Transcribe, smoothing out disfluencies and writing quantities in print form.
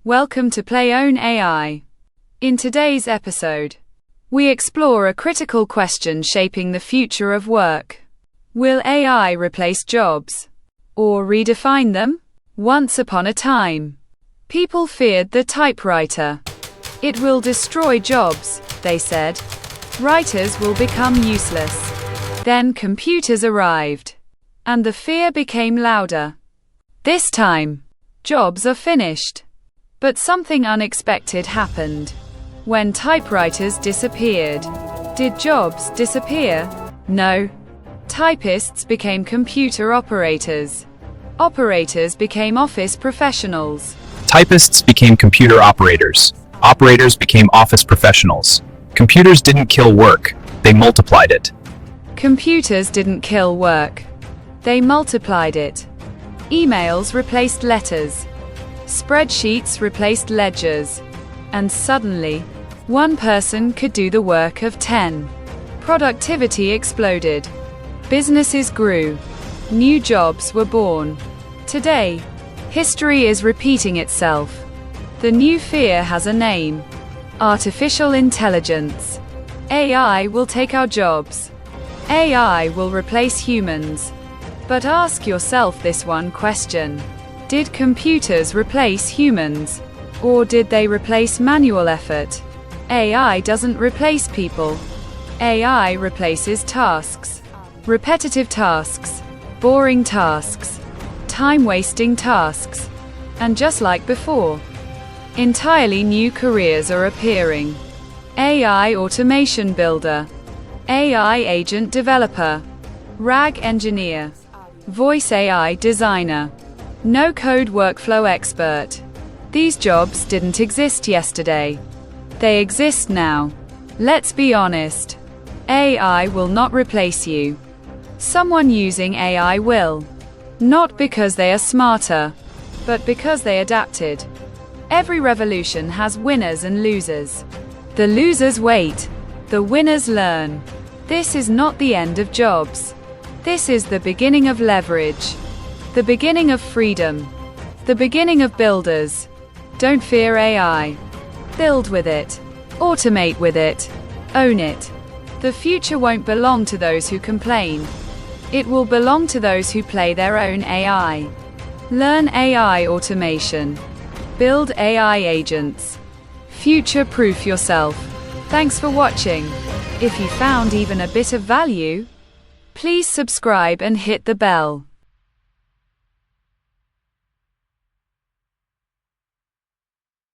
Welcome to PlayOwnAi. In today's episode, we explore a critical question shaping the future of work. Will AI replace jobs? Or redefine them? Once upon a time, people feared the typewriter. It will destroy jobs, they said. Writers will become useless. Then computers arrived, and the fear became louder. This time, jobs are finished. But something unexpected happened. When typewriters disappeared, did jobs disappear? No. Typists became computer operators. Operators became office professionals. Typists became computer operators. Operators became office professionals. Computers didn't kill work, they multiplied it. Computers didn't kill work. They multiplied it. Emails replaced letters. Spreadsheets replaced ledgers. And suddenly, one person could do the work of 10. Productivity exploded. Businesses grew. New jobs were born. Today, history is repeating itself. The new fear has a name: artificial intelligence. AI will take our jobs. AI will replace humans. But ask yourself this one question. Did computers replace humans? Or did they replace manual effort? AI doesn't replace people. AI replaces tasks. Repetitive tasks. Boring tasks. Time-wasting tasks. And just like before, entirely new careers are appearing. AI automation builder. AI agent developer. RAG engineer. Voice AI designer. No-code workflow expert. These jobs didn't exist yesterday. They exist now. Let's be honest. AI will not replace you. Someone using AI will. Not because they are smarter, but because they adapted. Every revolution has winners and losers. The losers wait. The winners learn. This is not the end of jobs. This is the beginning of leverage. The beginning of freedom. The beginning of builders. Don't fear AI. Build with it. Automate with it. Own it. The future won't belong to those who complain. It will belong to those who play their own AI. Learn AI automation. Build AI agents. Future-proof yourself. Thanks for watching. If you found even a bit of value, please subscribe and hit the bell.